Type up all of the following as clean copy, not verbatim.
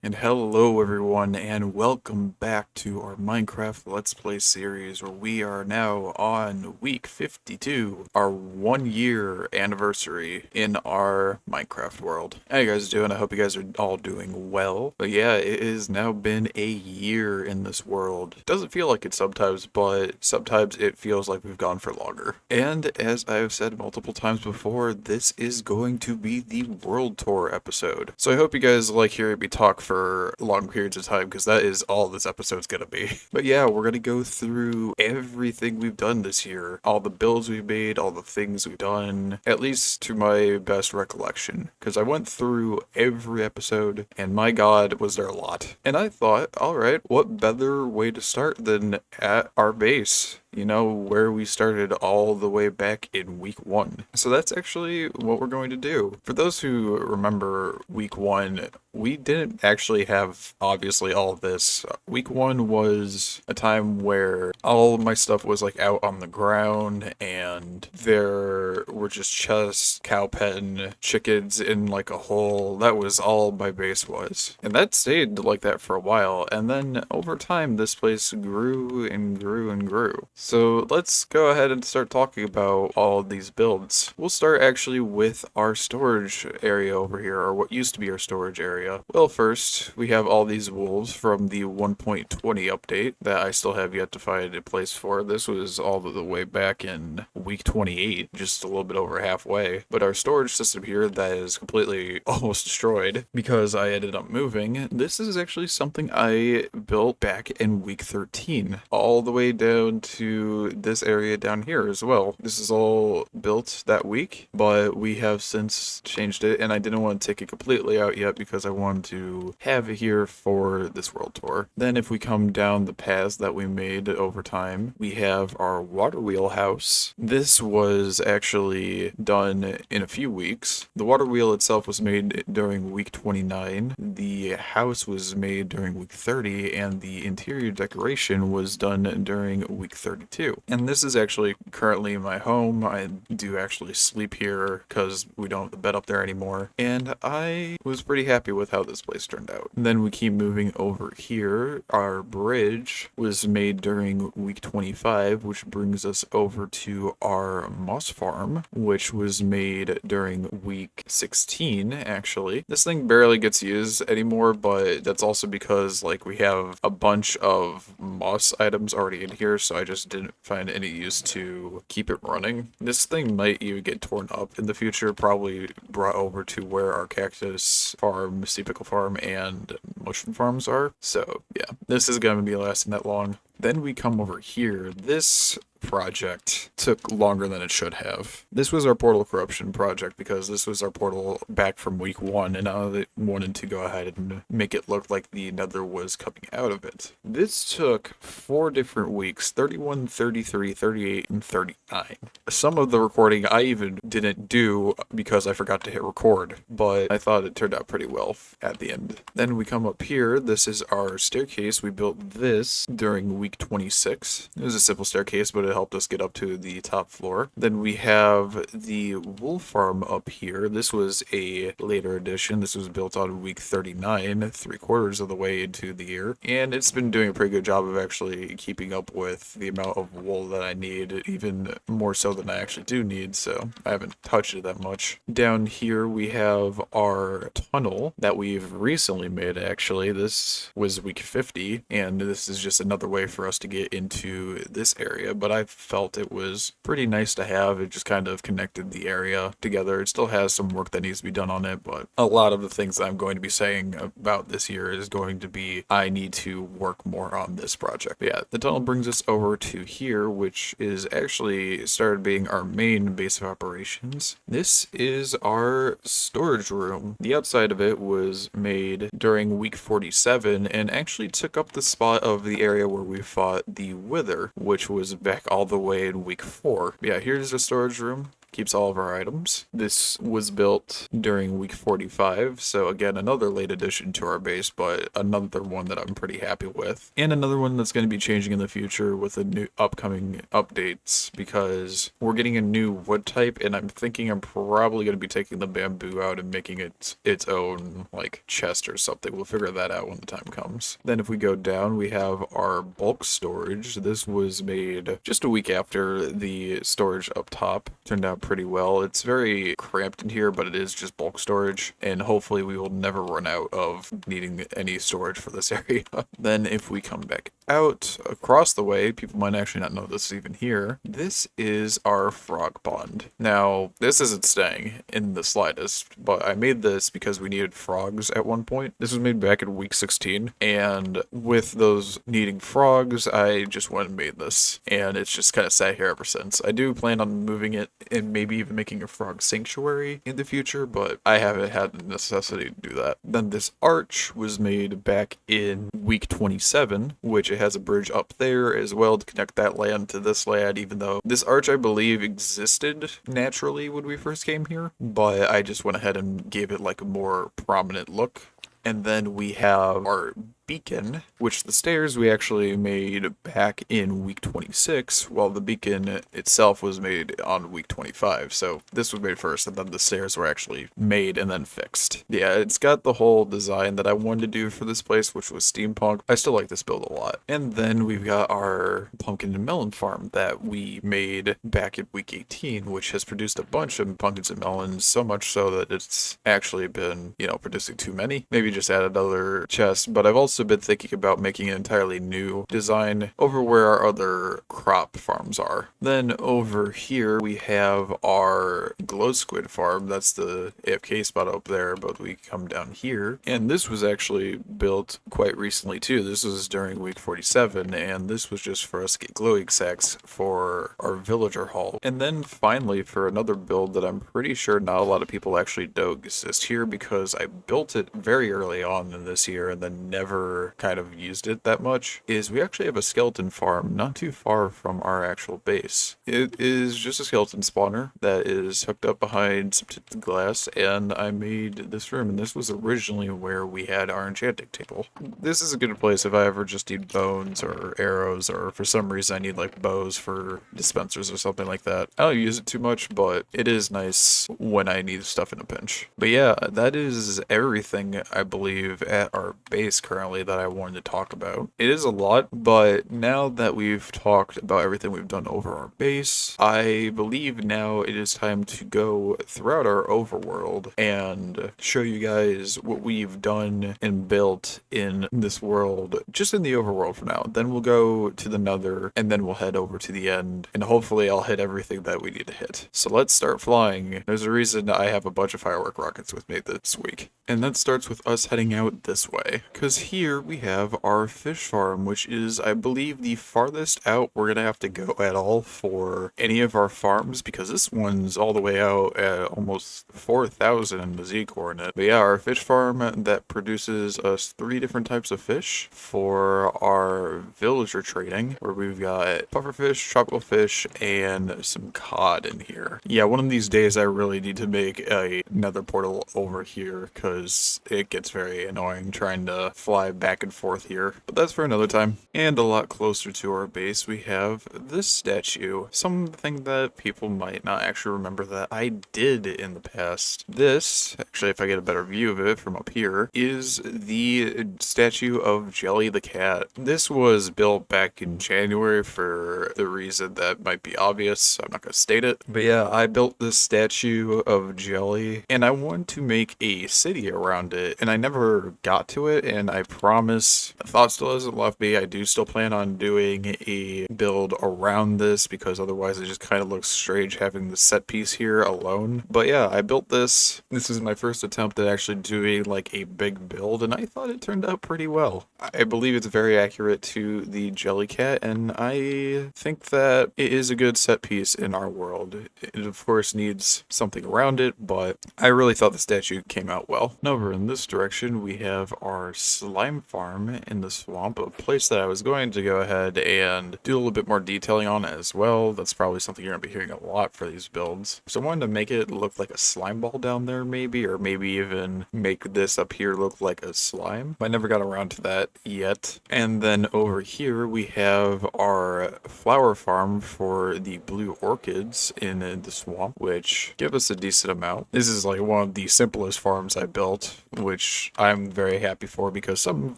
And hello everyone, and welcome back to our Minecraft Let's Play series, where we are now on week 52, our 1 year anniversary in our Minecraft world. How you guys doing? I hope you guys are all doing well. But yeah, it has now been a year in this world. Doesn't feel like it sometimes, but sometimes it feels like we've gone for longer. And as I have said multiple times before, this is going to be the World Tour episode. So I hope you guys like hearing me talk for long periods of time, because that is all this episode's gonna be. But yeah, we're gonna go through everything we've done this year, all the builds we've made, all the things we've done, at least to my best recollection, because I went through every episode, and my god, was there a lot. And I thought, alright, what better way to start than at our base? You know, where we started all the way back in week 1. So that's actually what we're going to do. For those who remember week 1, we didn't actually have, obviously, all of this. Week 1 was a time where all of my stuff was like out on the ground, and there were just chests, cow pen, chickens in like a hole. That was all my base was. And that stayed like that for a while, and then over time this place grew and grew and grew. So let's go ahead and start talking about all of these builds. We'll start actually with our storage area over here, or what used to be our storage area. Well, first, we have all these wolves from the 1.20 update that I still have yet to find a place for. This was all the way back in week 28, just a little bit over halfway. But our storage system here that is completely almost destroyed because I ended up moving, this is actually something I built back in week 13, all the way down to this area down here as well. This is all built that week, but we have since changed it, and I didn't want to take it completely out yet because I wanted to have it here for this world tour. Then if we come down the paths that we made over time, we have our water wheel house. This was actually done in a few weeks. The water wheel itself was made during week 29. The house was made during week 30, and the interior decoration was done during week 32. And this is actually currently my home. I do actually sleep here because we don't have the bed up there anymore. And I was pretty happy with how this place turned out. And then we keep moving over here. Our bridge was made during week 25, which brings us over to our moss farm, which was made during week 16, actually. This thing barely gets used anymore, but that's also because like we have a bunch of moss items already in here, so I just didn't find any use to keep it running. This thing might even get torn up in the future, probably brought over to where our cactus farm, seapickle farm, and mushroom farms are. So yeah, this is going to be lasting that long. Then we come over here. This project took longer than it should have. This was our portal corruption project because this was our portal back from week 1, and I wanted to go ahead and make it look like the nether was coming out of it. This took 4 different weeks: 31, 33, 38, and 39. Some of the recording I even didn't do because I forgot to hit record, but I thought it turned out pretty well at the end. Then we come up here. This is our staircase. We built this during week 26. It was a simple staircase, but it helped us get up to the top floor. Then we have the wool farm up here. This was a later addition. This was built on week 39, 3/4 of the way into the year, and it's been doing a pretty good job of actually keeping up with the amount of wool that I need, even more so than I actually do need, so I haven't touched it that much. Down here we have our tunnel that we've recently made, actually. This was week 50, and this is just another way for us to get into this area, but I felt it was pretty nice to have. It just kind of connected the area together. It still has some work that needs to be done on it, but a lot of the things that I'm going to be saying about this year is going to be I need to work more on this project. But yeah, the tunnel brings us over to here, which is actually started being our main base of operations. This is our storage room. The outside of it was made during week 47 and actually took up the spot of the area where we fought the Wither, which was back all the way in week 4. Yeah, here's the storage room. keeps all of our items. This was built during week 45, so again, another late addition to our base, but another one that I'm pretty happy with. And another one that's going to be changing in the future with the new upcoming updates, because we're getting a new wood type, and I'm thinking I'm probably going to be taking the bamboo out and making it its own, like, chest or something. We'll figure that out when the time comes. Then if we go down, we have our bulk storage. This was made just a week after the storage up top. Turned out pretty well. It's very cramped in here, but it is just bulk storage, and hopefully we will never run out of needing any storage for this area. Then if we come back out across the way, people might actually not know this is even here. This is our frog pond. Now, this isn't staying in the slightest, but I made this because we needed frogs at one point. This was made back in week 16, and with those needing frogs, I just went and made this, and it's just kind of sat here ever since. I do plan on moving it and maybe even making a frog sanctuary in the future, but I haven't had the necessity to do that. Then this arch was made back in week 27, which it has a bridge up there as well to connect that land to this land, even though this arch, I believe, existed naturally when we first came here, but I just went ahead and gave it like a more prominent look. And then we have our beacon, which the stairs we actually made back in week 26, while the beacon itself was made on week 25. So this was made first, and then the stairs were actually made and then fixed. Yeah, it's got the whole design that I wanted to do for this place, which was steampunk. I still like this build a lot. And then we've got our pumpkin and melon farm that we made back in week 18, which has produced a bunch of pumpkins and melons, so much so that it's actually been, producing too many. Maybe just add another chest, but I've also been thinking about making an entirely new design over where our other crop farms are. Then over here we have our glow squid farm. That's the AFK spot up there, but we come down here, and this was actually built quite recently too. This was during week 47, and this was just for us to get glowing sacks for our villager hall. And then finally for another build that I'm pretty sure not a lot of people actually know exist here, because I built it very early on in this year and then never kind of used it that much, is we actually have a skeleton farm not too far from our actual base. It is just a skeleton spawner that is hooked up behind some tinted glass, and I made this room, and this was originally where we had our enchanting table. This is a good place if I ever just need bones or arrows, or for some reason I need like bows for dispensers or something like that. I don't use it too much, but it is nice when I need stuff in a pinch. But yeah, that is everything I believe at our base currently that I wanted to talk about. It is a lot, but now that we've talked about everything we've done over our base, I believe now it is time to go throughout our overworld and show you guys what we've done and built in this world, just in the overworld for now. Then we'll go to the nether, and then we'll head over to the end, and hopefully I'll hit everything that we need to hit. So let's start flying. There's a reason I have a bunch of firework rockets with me this week. And that starts with us heading out this way, because here we have our fish farm, which is, I believe, the farthest out we're gonna have to go at all for any of our farms, because this one's all the way out at almost 4,000 in the Z coordinate. But yeah, our fish farm that produces us 3 different types of fish for our villager trading, where we've got pufferfish, tropical fish, and some cod in here. Yeah, one of these days I really need to make a nether portal over here, because it gets very annoying trying to fly back and forth here. But that's for another time. And a lot closer to our base, we have this statue. Something that people might not actually remember that I did in the past. This, actually, if I get a better view of it from up here, is the statue of Jelly the cat. This was built back in January for the reason that might be obvious, so I'm not going to state it. But yeah, I built this statue of Jelly, and I wanted to make a city around it, and I never got to it, and I promise, the thought still hasn't left me. I do still plan on doing a build around this, because otherwise it just kind of looks strange having the set piece here alone. But yeah, I built this. This is my first attempt at actually doing like a big build, and I thought it turned out pretty well. I believe it's very accurate to the Jellycat, and I think that it is a good set piece in our world. It of course needs something around it, but I really thought the statue came out well. And over in this direction we have our slime slime farm in the swamp, a place that I was going to go ahead and do a little bit more detailing on as well. That's probably something you're going to be hearing a lot for these builds. So I wanted to make it look like a slime ball down there maybe, or maybe even make this up here look like a slime. I never got around to that yet. And then over here we have our flower farm for the blue orchids in the swamp, which give us a decent amount. This is like one of the simplest farms I built, which I'm very happy for because some of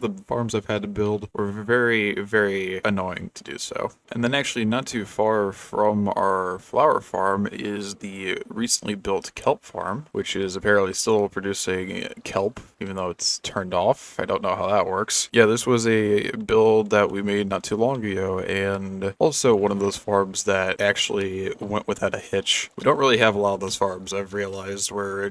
the farms I've had to build were very, very annoying to do so. And then actually not too far from our flower farm is the recently built kelp farm, which is apparently still producing kelp, even though it's turned off. I don't know how that works. Yeah, this was a build that we made not too long ago, and also one of those farms that actually went without a hitch. We don't really have a lot of those farms, I've realized, where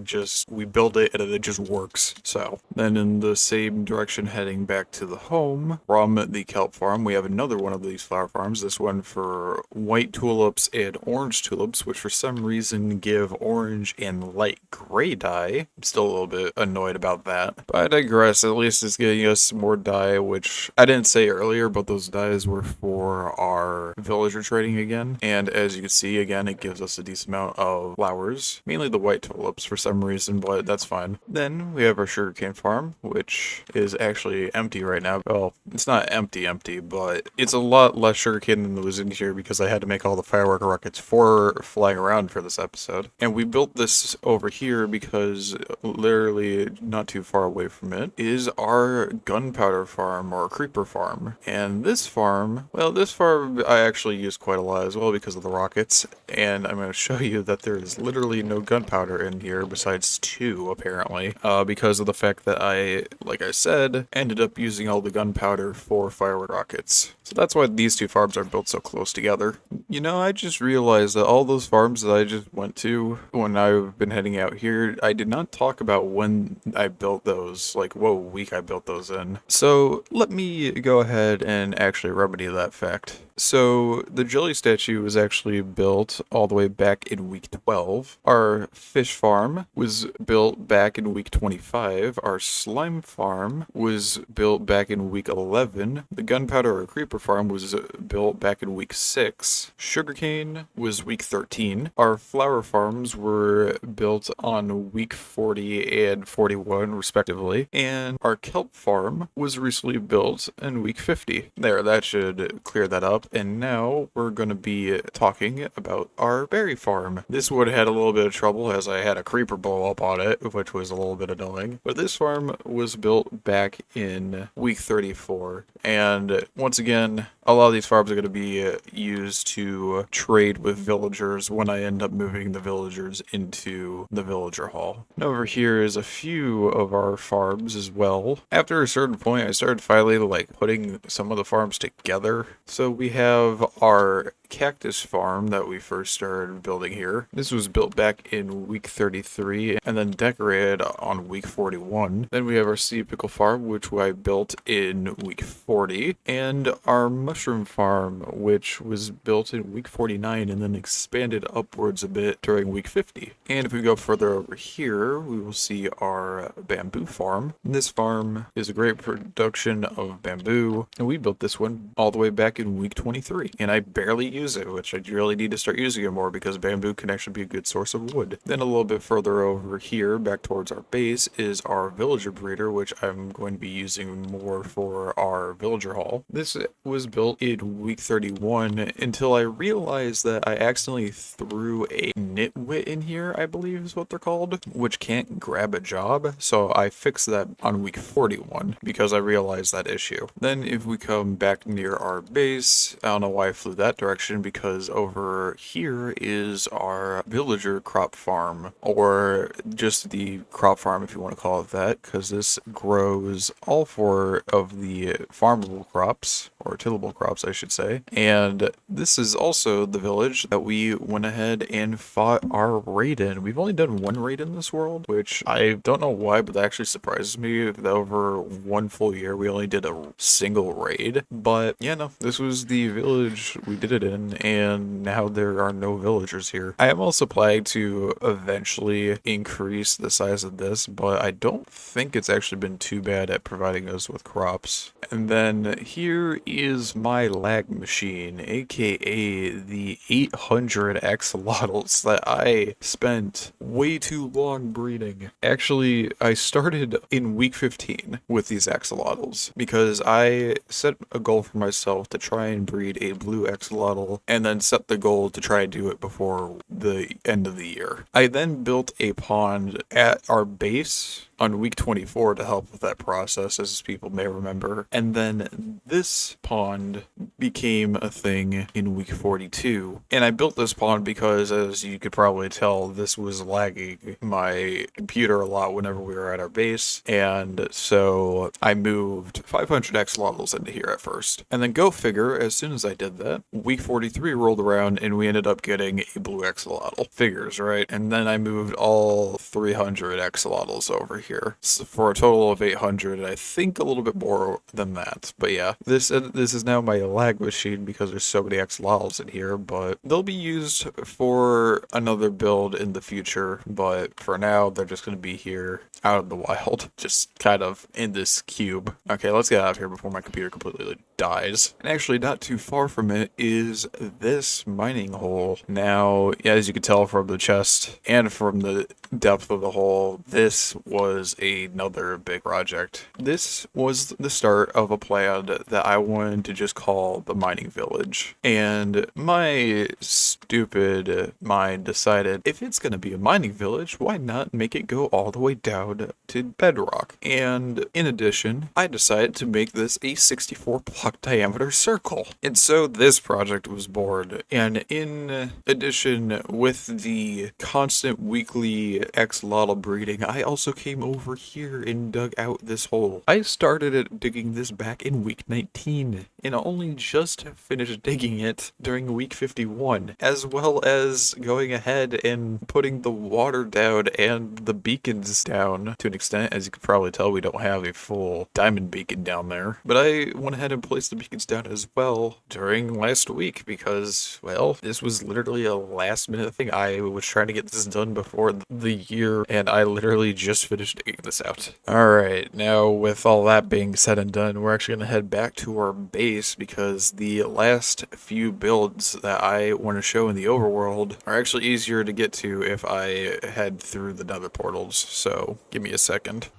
we build it and it just works. So then in the same direction heading back to the home from the kelp farm, we have another one of these flower farms, this one for white tulips and orange tulips, which for some reason give orange and light gray dye. I'm still a little bit annoyed about that, but I digress. At least it's getting us more dye, which I didn't say earlier, but those dyes were for our villager trading again. And as you can see, again, it gives us a decent amount of flowers, mainly the white tulips for some reason, but that's fine. Then we have our sugarcane farm, which is actually empty right now. Well, it's not empty, but it's a lot less sugarcane than was in here because I had to make all the firework rockets for flying around for this episode. And we built this over here because literally not too far away from it is our gunpowder farm or creeper farm. And this farm, well, this farm I actually use quite a lot as well because of the rockets. And I'm going to show you that there is literally no gunpowder in here besides two apparently, because of the fact that I, like I said, ended up using all the gunpowder for firework rockets. So that's why these two farms are built so close together. You know, I just realized that all those farms that I just went to when I've been heading out here, I did not talk about when I built those, like what week I built those in. So let me go ahead and actually remedy that fact. So the jelly statue was actually built all the way back in week 12. Our fish farm was built back in week 25. Our slime farm was built back in week 11. The gunpowder or creeper farm was built back in week 6. Sugarcane was week 13. Our flower farms were built on week 40 and 41 respectively. And our kelp farm was recently built in week 50. There, that should clear that up. And now we're going to be talking about our berry farm. This one had a little bit of trouble as I had a creeper blow up on it, which was a little bit annoying. But this farm was built back in week 34. And once again, a lot of these farms are going to be used to trade with villagers when I end up moving the villagers into the villager hall. And over here is a few of our farms as well. After a certain point, I started finally putting some of the farms together. So we have our cactus farm that we first started building here. This was built back in week 33 and then decorated on week 41. Then we have our sea pickle farm, which I built in week 40, and our mushroom farm, which was built in week 49 and then expanded upwards a bit during week 50. And if we go further over here, we will see our bamboo farm. And this farm is a great production of bamboo, and we built this one all the way back in week 23, and I barely use it, which I really need to start using it more because bamboo can actually be a good source of wood. Then a little bit further over here, back towards our base, is our villager breeder, which I'm going to be using more for our villager hall. This was built in week 31 until I realized that I accidentally threw a nitwit in here, I believe is what they're called, which can't grab a job. So I fixed that on week 41 because I realized that issue. Then if we come back near our base, I don't know why I flew that direction because over here is our villager crop farm, or just the crop farm if you want to call it that, because this grows all four of the farmable crops, or tillable crops, I should say. And this is also the village that we went ahead and fought our raid in. We've only done one raid in this world, which I don't know why, but that actually surprises me that over one full year we only did a single raid. But yeah, no, this was the village we did it in, and now there are no villagers here. I am also planning to eventually increase the size of this, but I don't think it's actually been too bad at providing us with crops. And then here is my lag machine, aka the 800 axolotls that I spent way too long breeding. Actually, I started in week 15 with these axolotls because I set a goal for myself to try and breed a blue axolotl and then set the goal to try and do it before the end of the year. I then built a pond at our base on week 24 to help with that process, as people may remember. And then this pond became a thing in week 42. And I built this pond because, as you could probably tell, this was lagging my computer a lot whenever we were at our base. And so I moved 500 axolotls into here at first. And then go figure, as soon as I did that, week 43 rolled around and we ended up getting a blue axolotl. Figures, right? And then I moved all 300 axolotls over here for a total of 800. I think a little bit more than that, but yeah, this is now my lag machine because there's so many axolotls in here, but they'll be used for another build in the future. But for now, they're just going to be here out in the wild, just kind of in this cube. Okay, let's get out of here before my computer completely dies. And actually, not too far from it is this mining hole. Now, yeah, as you can tell from the chest and from the depth of the hole, this was another big project. This was the start of a plan that I wanted to just call the mining village. And my stupid mind decided, if it's going to be a mining village, why not make it go all the way down to bedrock? And in addition, I decided to make this a 64 block diameter circle. And so this project was born. And in addition, with the constant weekly axolotl breeding, I also came over here and dug out this hole. I started digging this back in week 19 and only just finished digging it during week 51, as well as going ahead and putting the water down and the beacons down to an extent. As you can probably tell, we don't have a full diamond beacon down there, but I went ahead and placed the beacons down as well during last week because, well, this was literally a last minute thing. I was trying to get this done before the year, and I literally just finished digging this out. Alright, now with all that being said and done, we're actually going to head back to our base because the last few builds that I want to show in the overworld are actually easier to get to if I head through the nether portals, so give me a second.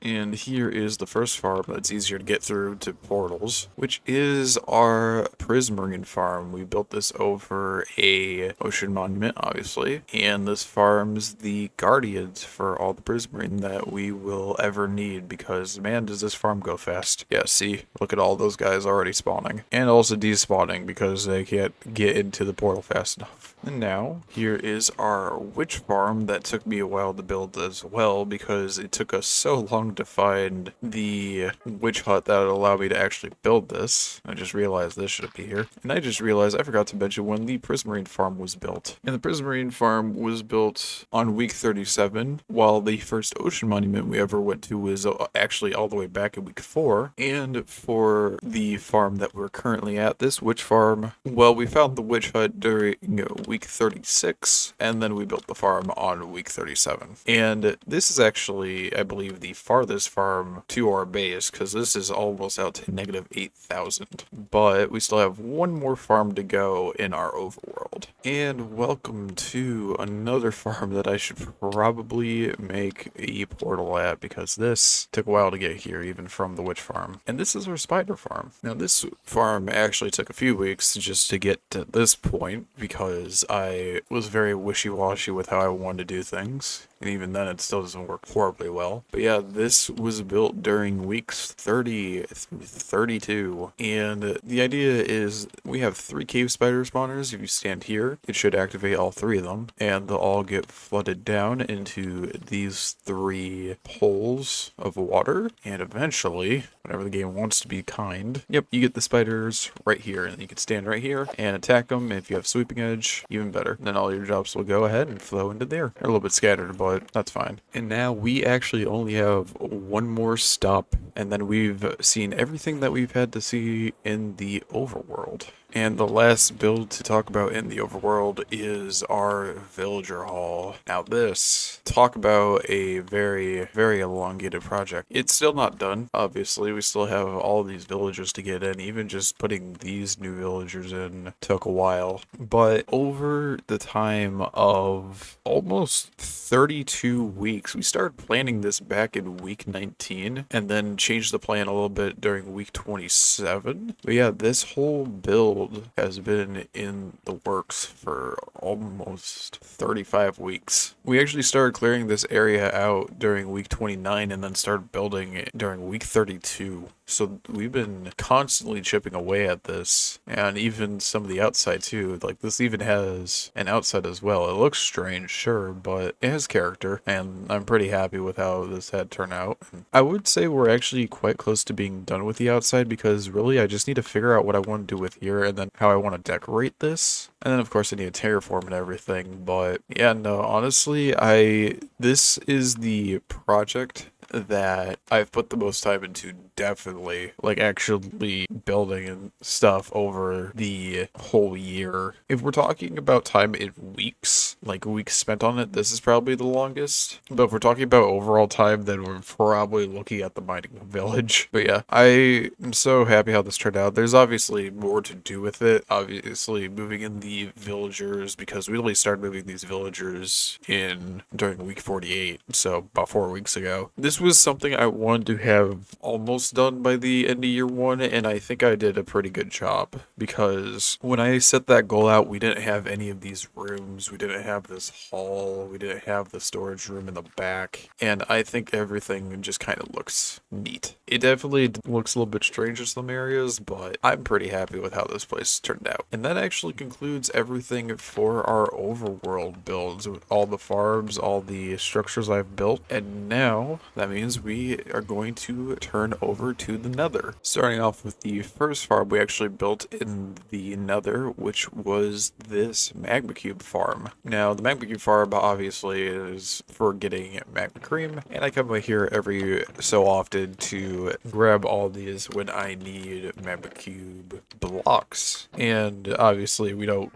And here is the first farm that's easier to get through to portals, which is our prismarine farm. We built this over a ocean monument, obviously, and this farms the guardians for all the prismarine that we will ever need because, man, does this farm go fast. Yeah, see, look at all those guys already spawning, and also despawning because they can't get into the portal fast enough. And now, here is our witch farm that took me a while to build as well because it took us so long to find the witch hut that would allow me to actually build this. I just realized this should be here. And I just realized I forgot to mention when the prismarine farm was built. And the prismarine farm was built on week 37, while the first ocean monument we ever went to was actually all the way back in week 4. And for the farm that we're currently at, this witch farm, well, we found the witch hut during week 36, and then we built the farm on week 37. And this is actually, I believe, the farthest farm to our base, because this is almost out to negative 8,000. But we still have one more farm to go in our overworld. And welcome to another farm that I should probably make a portal at, because this took a while to get here, even from the witch farm. And this is our spider farm. Now, this farm actually took a few weeks just to get to this point, because I was very wishy-washy with how I wanted to do things. And even then, it still doesn't work horribly well. But yeah, this was built during weeks 30 through 32. And the idea is we have 3 cave spider spawners. If you stand here, it should activate all 3 of them. And they'll all get flooded down into these 3 holes of water. And eventually, whenever the game wants to be kind. Yep, you get the spiders right here, and you can stand right here and attack them. If you have sweeping edge, even better. Then all your jobs will go ahead and flow into there. They're a little bit scattered, but that's fine. And now we actually only have one more stop, and then we've seen everything that we've had to see in the overworld. And the last build to talk about in the overworld is our villager hall. Now this, talk about a very, very elongated project. It's still not done, obviously. We still have all these villagers to get in. Even just putting these new villagers in took a while. But over the time of almost 32 weeks, we started planning this back in week 19 and then changed the plan a little bit during week 27. But yeah, this whole build has been in the works for almost 35 weeks. We actually started clearing this area out during week 29 and then started building it during week 32. So we've been constantly chipping away at this, and even some of the outside too. Like this even has an outside as well. It looks strange, sure, but it has character, and I'm pretty happy with how this had turned out. I would say we're actually quite close to being done with the outside, because really I just need to figure out what I want to do with here and then how I want to decorate this. And then of course I need a terraform and everything, but yeah, no, honestly, this is the project that I've put the most time into, definitely, like actually building and stuff over the whole year. If we're talking about time in weeks, like weeks spent on it, this is probably the longest. But if we're talking about overall time, then we're probably looking at the mining village. But yeah, I am so happy how this turned out. There's obviously more to do with it. Obviously moving in the villagers, because we only started moving these villagers in during week 48, so about 4 weeks ago. This was something I wanted to have almost done by the end of year one, and I think I did a pretty good job, because when I set that goal out, we didn't have any of these rooms. We didn't have this hall. We didn't have the storage room in the back, and I think everything just kind of looks neat. It definitely looks a little bit strange in some areas, but I'm pretty happy with how this place turned out. And that actually concludes everything for our overworld builds, with all the farms, all the structures I've built, and now that means we are going to turn over to the Nether. Starting off with the first farm we actually built in the Nether, which was this magma cube farm. Now the magma cube farm obviously is for getting magma cream, and I come over here every so often to grab all these when I need magma cube blocks. And obviously we don't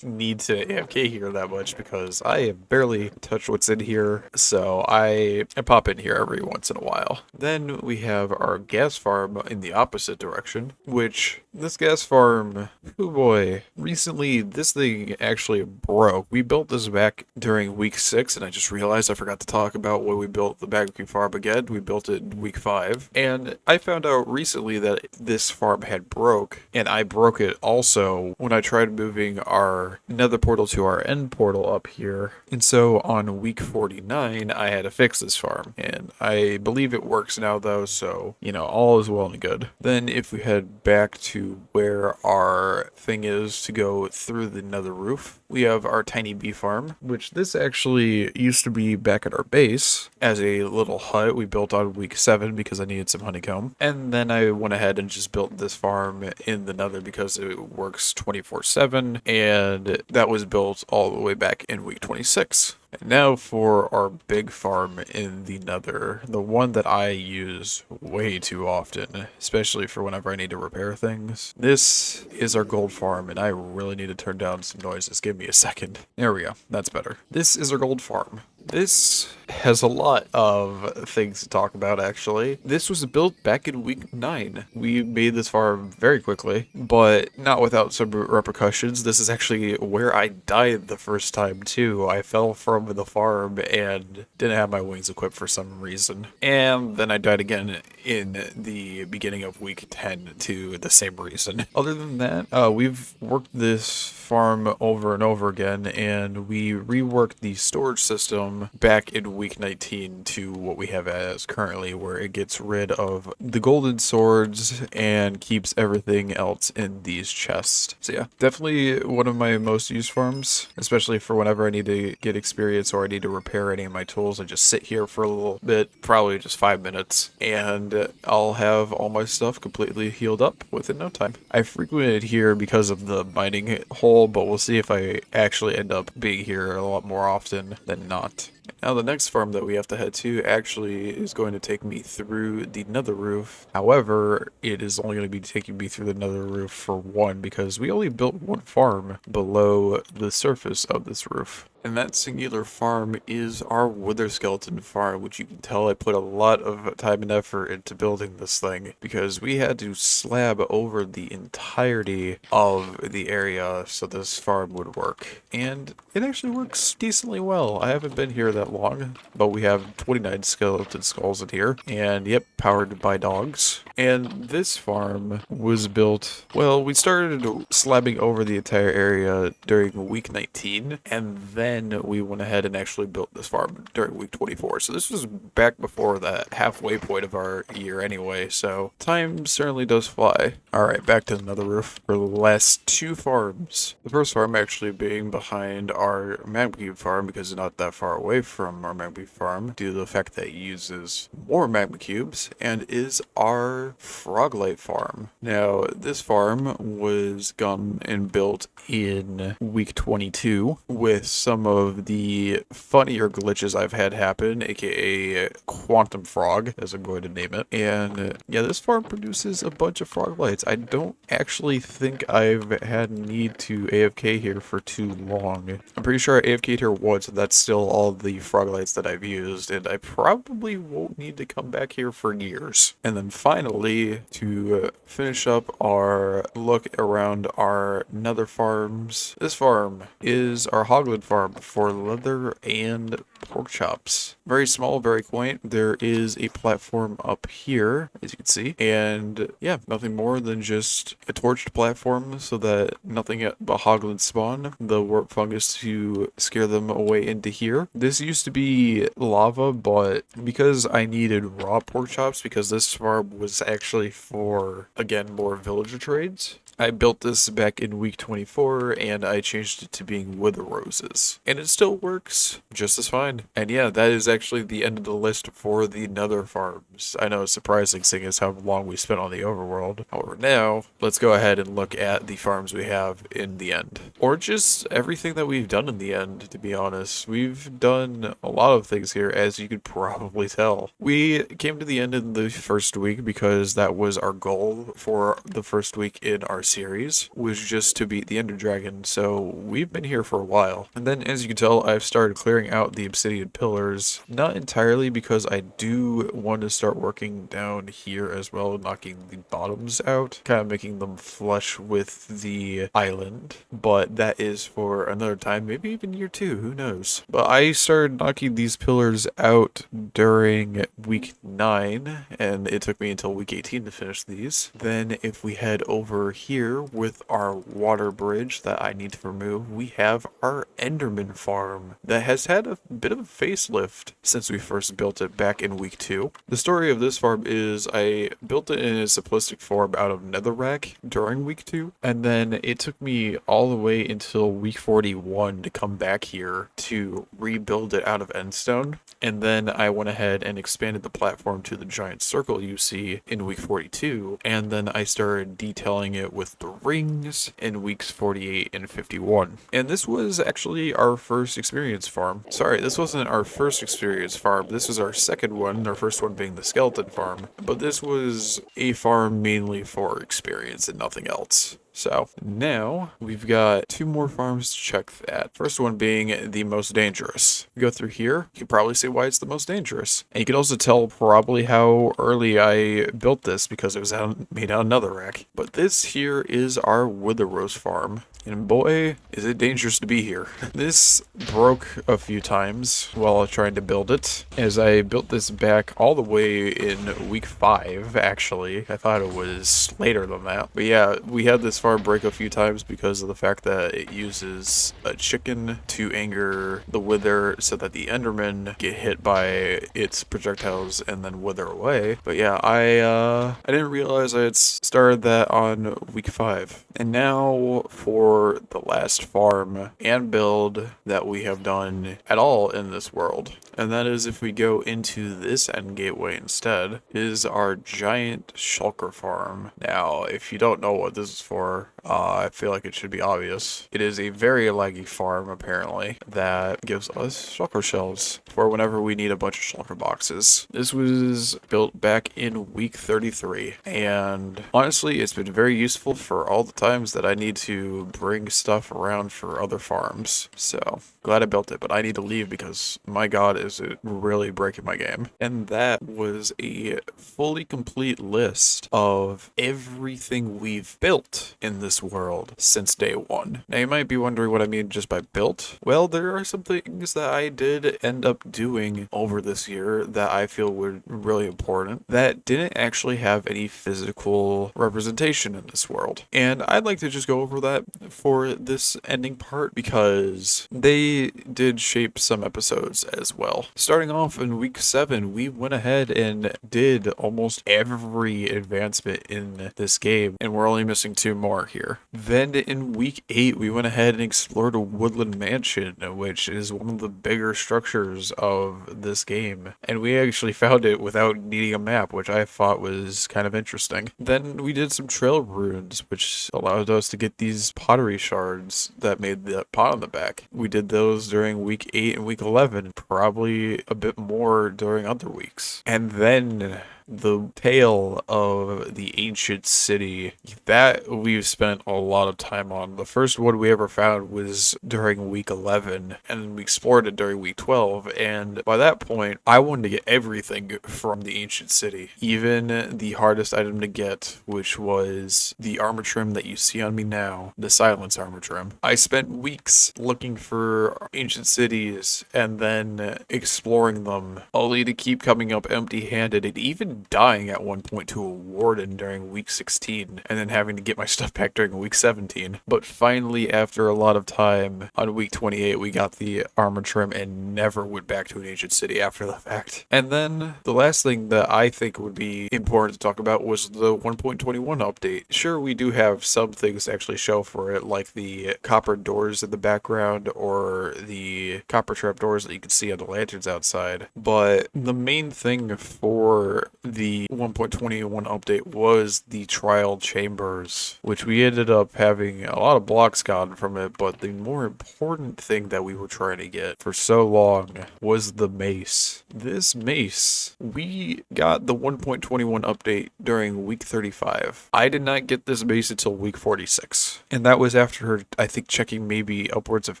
need to AFK here that much, because I have barely touched what's in here, so I pop in here every once in a while. Then we have our gas farm in the opposite direction, which this gas farm, oh boy, recently this thing actually broke. We built this back during week 6, and I just realized I forgot to talk about when we built the barbecue farm again. We built it in week 5, and I found out recently that this farm had broke, and I broke it also when I tried moving our nether portal to our end portal up here. And so on week 49, I had to fix this farm, and I believe it works now though, so you know, all is well and good. Then if we head back to where our thing is to go through the nether roof, we have our tiny bee farm, which this actually used to be back at our base as a little hut we built on week 7 because I needed some honeycomb. And then I went ahead and just built this farm in the nether because it works 24/7, and that was built all the way back in week 26. And now for our big farm in the nether, the one that I use way too often, especially for whenever I need to repair things. This is our gold farm, and I really need to turn down some noises. Give me a second. There we go. That's better. This is our gold farm. This has a lot of things to talk about, actually. This was built back in week 9. We made this farm very quickly, but not without some repercussions. This is actually where I died the first time, too. I fell from the farm and didn't have my wings equipped for some reason. And then I died again in the beginning of week 10 to the same reason. Other than that, we've worked this farm over and over again, and we reworked the storage system back in week 19 to what we have as currently, where it gets rid of the golden swords and keeps everything else in these chests. So yeah, definitely one of my most used farms, especially for whenever I need to get experience or I need to repair any of my tools. I just sit here for a little bit, probably just 5 minutes, and and I'll have all my stuff completely healed up within no time. I frequented here because of the mining hole, but we'll see if I actually end up being here a lot more often than not. Now the next farm that we have to head to actually is going to take me through the nether roof. However, it is only going to be taking me through the nether roof for one because we only built one farm below the surface of this roof. And that singular farm is our wither skeleton farm, which you can tell I put a lot of time and effort into building this thing because we had to slab over the entirety of the area so this farm would work. And it actually works decently well. I haven't been here that long, but we have 29 skeleton skulls in here, and yep, powered by dogs. And this farm was built, well, we started slabbing over the entire area during week 19, and then we went ahead and actually built this farm during week 24. So this was back before that halfway point of our year anyway, so time certainly does fly. Alright, back to another roof for the last two farms. The first farm actually being behind our magma cube farm because it's not that far away from our magma cube farm due to the fact that it uses more magma cubes, and is our froglight farm. Now, this farm was gone and built in week 22 with some of the funnier glitches I've had happen, aka quantum frog, as I'm going to name it. And yeah, this farm produces a bunch of froglights. I don't actually think I've had need to AFK here for too long. I'm pretty sure I AFK'd here once, and that's still all the froglights that I've used, and I probably won't need to come back here for years. And then finally, to finish up our look around our nether farms, this farm is our hoglin farm for leather and pork chops. Very small, very quaint. There is a platform up here, as you can see, and yeah, nothing more than just a torched platform so that nothing but hoglins spawn, the warp fungus to scare them away into here. This used to be lava, but because I needed raw pork chops, because this farm was actually for, again, more villager trades, I built this back in week 24, and I changed it to being wither roses. And it still works just as fine. And yeah, that is actually the end of the list for the nether farms. I know it's surprising seeing as how long we spent on the overworld. However, now, let's go ahead and look at the farms we have in the end. Or just everything that we've done in the end, to be honest. We've done a lot of things here, as you could probably tell. We came to the end in the first week because that was our goal for the first week in our series, was just to beat the Ender Dragon, so we've been here for a while. And then, as you can tell, I've started clearing out the obsidian pillars, not entirely because I do want to start working down here as well, knocking the bottoms out, kind of making them flush with the island, but that is for another time, maybe even year 2, who knows. But I started knocking these pillars out during week 9, and it took me until week 18 to finish these. Then if we head over here with our water bridge that I need to remove, we have our Enderman farm that has had a bit of a facelift since we first built it back in week 2. The story of this farm is I built it in a simplistic form out of netherrack during week 2, and then it took me all the way until week 41 to come back here to rebuild it out of endstone. And then I went ahead and expanded the platform to the giant circle you see in week 42, and then I started detailing it with the rings in weeks 48 and 51. And this was actually our first experience farm. Sorry, this wasn't our first experience farm. This was our second one, our first one being the skeleton farm. But this was a farm mainly for experience and nothing else. So now we've got 2 more farms to check that. First one being the most dangerous. You go through here, you can probably see why it's the most dangerous. And you can also tell probably how early I built this because it was made out of netherrack. But this here is our wither rose farm. And boy, is it dangerous to be here. This broke a few times while trying to build it, as I built this back all the way in week 5, actually. I thought it was later than that. But yeah, we had this farm break a few times because of the fact that it uses a chicken to anger the wither so that the endermen get hit by its projectiles and then wither away. But yeah, I didn't realize I had started that on week 5. And now for for the last farm and build that we have done at all in this world. And that is, if we go into this end gateway instead, is our giant shulker farm. Now, if you don't know what this is for, I feel like it should be obvious. It is a very laggy farm, apparently, that gives us shulker shells for whenever we need a bunch of shulker boxes. This was built back in week 33, and honestly, it's been very useful for all the times that I need to bring stuff around for other farms. So, glad I built it, but I need to leave because, my god, is it really breaking my game. And that was a fully complete list of everything we've built in this world since day one. Now, you might be wondering what I mean just by built. Well, there are some things that I did end up doing over this year that I feel were really important that didn't actually have any physical representation in this world. And I'd like to just go over that for this ending part because they did shape some episodes as well. Starting off in week 7, we went ahead and did almost every advancement in this game, and we're only missing 2 more here. Then in week 8, we went ahead and explored a woodland mansion, which is one of the bigger structures of this game, and we actually found it without needing a map, which I thought was kind of interesting. Then we did some trail runes, which allowed us to get these pottery shards that made the pot on the back. We did those during week 8 and week 11, probably a bit more during other weeks. And then the tale of the ancient city that we've spent a lot of time on. The first one we ever found was during week 11, and we explored it during week 12, and by that point I wanted to get everything from the ancient city, even the hardest item to get, which was the armor trim that you see on me now, the silence armor trim. I spent weeks looking for ancient cities and then exploring them, only to keep coming up empty-handed and even dying at one point to a warden during week 16, and then having to get my stuff back during week 17. But finally, after a lot of time, on week 28, we got the armor trim and never went back to an ancient city after the fact. And then the last thing that I think would be important to talk about was the 1.21 update. Sure, we do have some things to actually show for it, like the copper doors in the background or the copper trap doors that you can see on the lanterns outside, but the main thing for the 1.21 update was the trial chambers, which we ended up having a lot of blocks gone from it, but the more important thing that we were trying to get for so long was the mace. This mace, we got the 1.21 update during week 35. I did not get this mace until week 46, and that was after, I think, checking maybe upwards of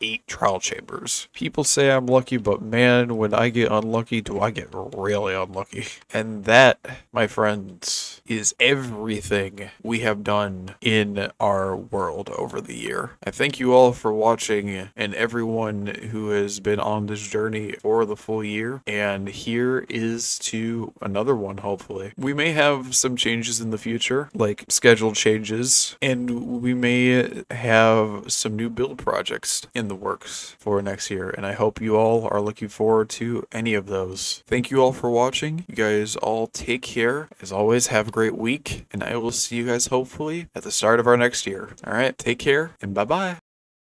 8 trial chambers. People say I'm lucky, but man, when I get unlucky, do I get really unlucky. And that, my friends, is everything we have done in our world over the year. I thank you all for watching, and everyone who has been on this journey for the full year. And here is to another one, hopefully. We may have some changes in the future, like schedule changes, and we may have some new build projects in the works for next year. And I hope you all are looking forward to any of those. Thank you all for watching. You guys all take care. As always, have a great week, and I will see you guys hopefully at the start of our next year. All right, take care, and bye-bye.